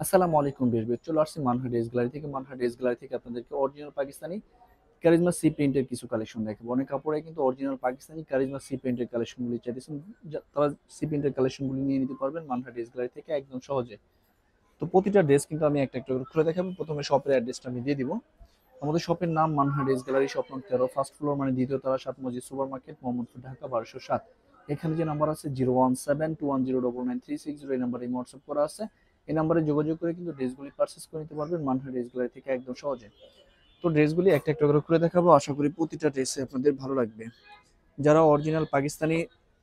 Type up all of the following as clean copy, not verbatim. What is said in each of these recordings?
আসসালামু আলাইকুম বিরবির, চলে আসছি মানহা ড্রেস গ্যালারি থেকে। মানহা ড্রেস গ্যালারি থেকে আপনাদেরকে অরিজিনাল পাকিস্তানি কারিজমা সি প্রিন্টের কিছু কালেকশন দেখাবো। অনেক কাপড়ে কিন্তু অরিজিনাল পাকিস্তানি কারিজমা সি প্রিন্টের কালেকশনগুলি চাইতেছেন, তারা সি প্রিন্টের কালেকশনগুলি নিয়ে নিতে পারবেন মানহা ড্রেস গ্যালারি থেকে একদম সহজে। তো প্রতিটা ড্রেস কিন্তু আমি একটা একটা করে খুলে দেখাবো। প্রথমে শপের অ্যাড্রেসটা আমি দিয়ে দিব। আমাদের শপের নাম মানহা ড্রেস গ্যালারি, শপ নং 13, ফার্স্ট ফ্লোর মানে দ্বিতীয় তলা, 7 মসজিদ সুপার মার্কেট, মোহাম্মদপুর, ঢাকা 1207। এখানে যে নাম্বার আছে 01721099360, এই নাম্বারে হোয়াটসঅ্যাপ করা আছে। এই নাম্বারে যোগাযোগ করে কিন্তু ড্রেসগুলি পারচেস করে নিতে পারবেন মানহা ড্রেস গ্যালারি থেকে একদম সহজে। তো ড্রেসগুলি একটা একটা করে খুলে দেখাবো, আশা করি প্রতিটা ড্রেসে আপনাদের ভালো লাগবে। যারা অরিজিনাল পাকিস্তানি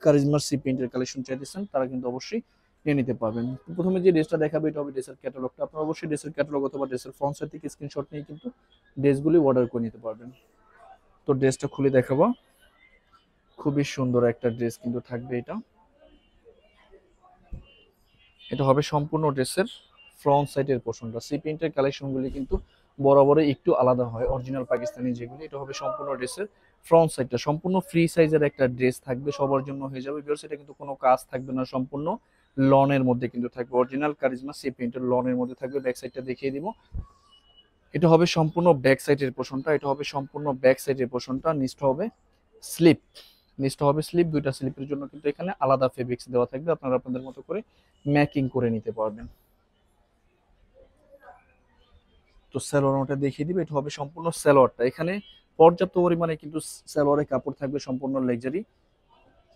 কারিজমার সি প্রিন্টের কালেকশন চাইতেছেন তারা কিন্তু অবশ্যই নিয়ে নিতে পারবেন। প্রথমে যে ড্রেসটা দেখাবে এটা হবে ড্রেসের ক্যাটালগটা। আপনারা অবশ্যই ড্রেসের ক্যাটালগ অথবা ড্রেসের ফ্রন্ট সাইড থেকে স্ক্রিনশট নিয়ে কিন্তু ড্রেসগুলি অর্ডার করে নিতে পারবেন। তো ড্রেসটা খুলে দেখাবো, খুবই সুন্দর একটা ড্রেস কিন্তু থাকবে এটা। এটা হবে সম্পূর্ণ ড্রেসের ফ্রন্ট সাইডের পোর্শনটা। সি প্রিন্টের কালেকশনগুলি কিন্তু বরাবরই একটু আলাদা হয় অরিজিনাল পাকিস্তানি যেগুলি। এটা হবে সম্পূর্ণ ড্রেসের ফ্রন্ট সাইডটা, সম্পূর্ণ ফ্রি সাইজের একটা ড্রেস থাকবে, সবার জন্য হয়ে যাবে। বিকজ এটা কিন্তু কোনো কাজ থাকবে না, সম্পূর্ণ লনের মধ্যে কিন্তু থাকবে, অরিজিনাল কারিজমা সি প্রিন্টের লনের মধ্যে থাকবে। ব্যাক সাইডটা দেখিয়ে দিব। এটা হবে সম্পূর্ণ ব্যাক সাইডের পোর্শনটা, এটা হবে সম্পূর্ণ ব্যাক সাইডের পোর্শনটা। নিচটা হবে স্লিপ, নিচটা হবে স্লিপ। দুইটা স্লিপের জন্য কিন্তু এখানে আলাদা ফেব্রিক্স দেওয়া থাকবে, আপনারা আপনাদের মতো করে ম্যাকিং করে নিতে পারবেন। তো সালোয়ারটা দেখিয়ে দিবে, এটা হবে সম্পূর্ণ সালোয়ারটা। এখানে পর্যাপ্ত পরিমাণে কিন্তু সালোয়ারের কাপড় থাকবে, সম্পূর্ণ লেকজারি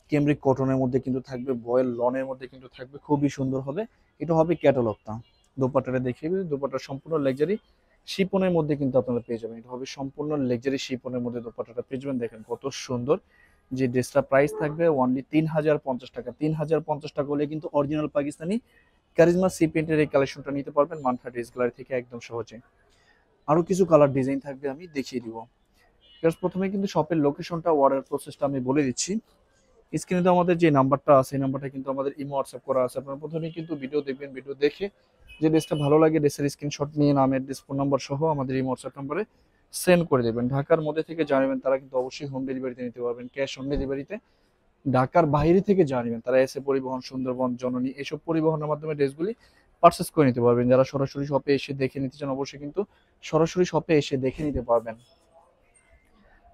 কেমব্রিক কটনের মধ্যে কিন্তু থাকবে, বয়েল লনের মধ্যে কিন্তু থাকবে, খুবই সুন্দর হবে। এটা হবে ক্যাটালগটা। দোপাট্টাটা দেখিয়ে দিবে, দোপাট্টা সম্পূর্ণ লেকজারি শিপনের মধ্যে কিন্তু আপনারা পেয়ে যাবেন। এটা হবে সম্পূর্ণ লেকজারি শিপনের মধ্যে দোপাট্টাটা পেয়ে যাবেন। দেখেন কত সুন্দর। যে ড্রেসটা প্রাইস থাকবে অনলি 3050 টাকা। 3050 টাকা হলে কিন্তু অরিজিনাল পাকিস্তানি কারিজমা সি প্রিন্টের এই কালেকশনটা নিতে পারবেন মানহা ড্রেস গ্যালারি থেকে একদম সহজে। আরো কিছু কালার ডিজাইন থাকবে, আমি দেখিয়ে দিব। প্রথমে কিন্তু শপের লোকেশনটা, অর্ডার প্রসেসটা আমি বলে দিচ্ছি। স্ক্রিনে তো আমাদের যে নাম্বারটা আছে এই নাম্বারটা কিন্তু আমাদের ইমো হোয়াটসঅ্যাপ করা আছে। আপনারা প্রথমে কিন্তু ভিডিও দেখবেন, ভিডিও দেখে যে ড্রেসটা ভালো লাগে ড্রেসের স্ক্রিনশট নিয়ে নাম, অ্যাড্রেস, ফোন নাম্বার সহ আমাদের ইমো হোয়াটসঅ্যাপ নাম্বারে সেন্ড করে দেবেন। ঢাকার মধ্যে থেকে জানাবেন তারা কিন্তু অবশ্যই হোম ডেলিভারিতে নিতে পারবেন, ক্যাশ অন ডেলিভারিতে। ঢাকার বাইরে থেকে জানাবেন তারা এসে পরিবহন, সুন্দরবন, জননী এসব পরিবহনের মাধ্যমে ড্রেসগুলি পারচেস করে নিতে পারবেন। যারা সরাসরি শপে এসে দেখে নিতে চান অবশ্যই কিন্তু সরাসরি শপে এসে দেখে নিতে পারবেন।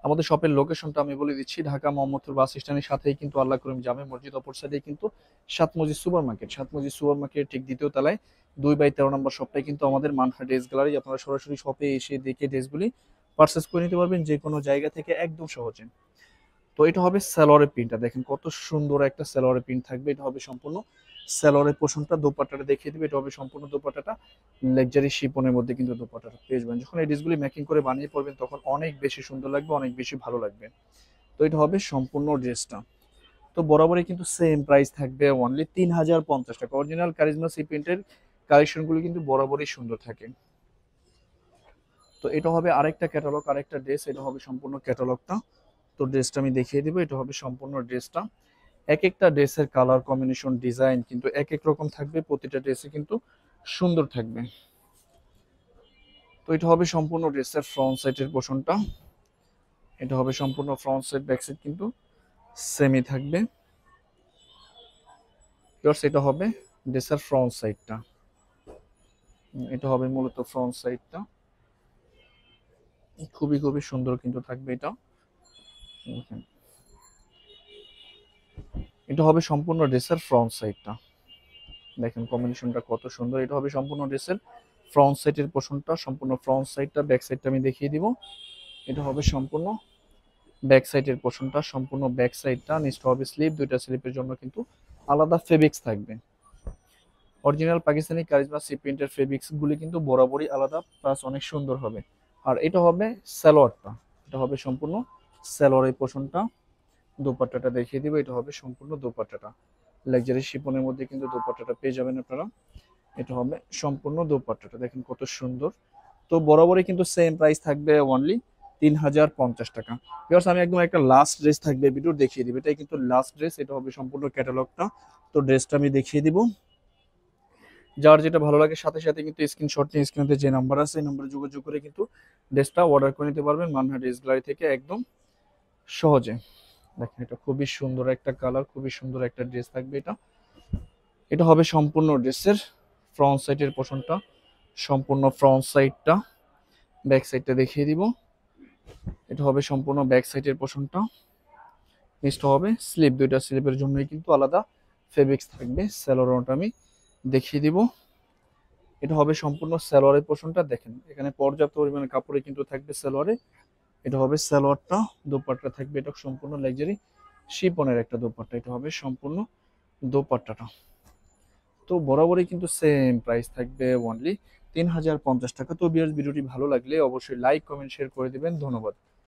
আমাদের শপের লোকেশনটা আমি বলে দিচ্ছি, ঢাকা মোহাম্মদপুর বাস স্ট্যান্ডের সাথেই কিন্তু আল্লাহ করিম জামে মসজিদ, অপর সাইডে কিন্তু 7 মসজিদ সুপার মার্কেট। 7 মসজিদ সুপার মার্কেট ঠিক দ্বিতীয় তলায় 2/13 নম্বর শপটাই কিন্তু আমাদের মানহা ড্রেস গ্যালারি। আপনারা সরাসরি শপে এসে দেখে ড্রেসগুলি পারচেস করে নিতে পারবেন যে কোনো জায়গা থেকে একদম সহজে। তো এটা হবে সালোয়ারের প্রিন্টটা, দেখেন কত সুন্দর একটা সালোয়ারের প্রিন্ট থাকবে। এটা হবে সম্পূর্ণ সালোয়ারের পোর্শনটা। দোপাট্টাটা দেখিয়ে দিবে, এটা হবে সম্পূর্ণ দোপাট্টাটা লাক্সারি শিপনের মধ্যে কিন্তু দোপাট্টাটা পেয়ে যাবেন। যখন এই ড্রেসগুলি মেকিং করে বানিয়ে পড়বেন তখন অনেক বেশি সুন্দর লাগবে, অনেক বেশি ভালো লাগবে। তো এটা হবে সম্পূর্ণ ড্রেসটা। তো বরাবরই কিন্তু সেম প্রাইস থাকবে অনলি 3050 টাকা। অরিজিনাল কারিজমা সি প্রিন্টের কালেকশনগুলো কিন্তু বরাবরই সুন্দর থাকে। তো এটা হবে আরেকটা ক্যাটালগ, আরেকটা ড্রেস। এটা হবে সম্পূর্ণ ক্যাটালগটা। তো ড্রেসটা আমি দেখিয়ে দিব, এটা হবে সম্পূর্ণ ড্রেসটা। এক একটা ড্রেসের কালার কম্বিনেশন, ডিজাইন কিন্তু এক এক রকম থাকবে, প্রতিটা ড্রেসে কিন্তু সুন্দর থাকবে। তো এটা হবে সম্পূর্ণ ড্রেসের ফ্রন্ট সাইডের পোর্শনটা। এটা হবে সম্পূর্ণ ফ্রন্ট সাইড, ব্যাক সাইড কিন্তু সেমই থাকবে। প্লাস এটা হবে ড্রেসের ফ্রন্ট সাইডটা। এটা হবে মূলত ফ্রন্ট সাইডটা, খুবই খুবই সুন্দর কিন্তু থাকবে এটা। দেখেন, এটা হবে সম্পূর্ণ ড্রেসের ফ্রন্ট সাইডটা। দেখেন কম্বিনেশনটা কত সুন্দর। এটা হবে সম্পূর্ণ ড্রেসের ফ্রন্ট সাইডের পোর্শনটা, সম্পূর্ণ ফ্রন্ট সাইডটা। ব্যাক সাইডটা আমি দেখিয়ে দিব, এটা হবে সম্পূর্ণ ব্যাক সাইডের পোর্শনটা, সম্পূর্ণ ব্যাক সাইডটা। নিচটা হবে স্লিপ, দুইটা স্লিপের জন্য কিন্তু আলাদা ফেব্রিক্স থাকবে। অরিজিনাল পাকিস্তানি কারিজমা সি প্রিন্টের ফেব্রিক্স গুলি কিন্তু বরাবরই আলাদা, প্লাস অনেক সুন্দর হবে। আর এটা হবে সালোয়ারটা, এটা হবে সম্পূর্ণ সালোয়ারের পোর্শনটা। দোপাট্টাটা দেখিয়ে দিব, এটা হবে সম্পূর্ণ দোপাট্টাটা। লাক্সারি শিপনের মধ্যে কিন্তু দোপাট্টাটা পেয়ে যাবেন আপনারা। এটা হবে সম্পূর্ণ দোপাট্টাটা, দেখেন কত সুন্দর। তো বরাবরই কিন্তু সেম প্রাইস থাকবে অনলি 3050 টাকা। বিকজ আমি একদম একটা লাস্ট ড্রেস থাকবে ভিডিও দেখিয়ে দিব, এটাই কিন্তু লাস্ট ড্রেস। এটা হবে সম্পূর্ণ ক্যাটালগটা। তো ড্রেসটা আমি দেখিয়ে দিব। যার যেটা ভালো লাগে সাথে সাথে কিন্তু স্ক্রিনশট নিয়ে স্ক্রিনে যে নাম্বার আছে এই নাম্বারে যোগাযোগ করে কিন্তু ড্রেসটা অর্ডার করে নিতে পারবেন মানহা ড্রেস গ্যালারি থেকে একদম সহজে। দেখেন এটা খুবই সুন্দর একটা কালার, খুবই সুন্দর একটা ড্রেস থাকবে এটা। এটা হবে সম্পূর্ণ ড্রেসের ফ্রন্ট সাইডের পোর্শনটা, সম্পূর্ণ ফ্রন্ট সাইডটা। ব্যাক সাইডটা দেখিয়ে দিব। এটা হবে সম্পূর্ণ ব্যাক সাইডের পোর্শনটা। নেক্সট হবে স্লিপ, দুইটা স্লিপের জন্যই কিন্তু আলাদা ফেব্রিক্স থাকবে। সালোয়ারটা আমি দেখিয়ে দিব। এটা হবে সম্পূর্ণ সালোয়ারের পোর্শনটা। দেখেন এখানে পর্যাপ্ত পরিমাণে কাপড়ে কিন্তু থাকবে সালোয়ারে। এটা হবে সালোয়ারটা। দোপাট্টা থাকবে এটা সম্পূর্ণ লাক্সারি শিপনের একটা দোপাট্টা। এটা হবে সম্পূর্ণ দোপাট্টাটা। তো বরাবরই কিন্তু সেম প্রাইস থাকবে অনলি 3050 টাকা। তো ভিউয়ার্স, ভিডিওটি ভালো লাগলে অবশ্যই লাইক কমেন্ট শেয়ার করে দিবেন। ধন্যবাদ।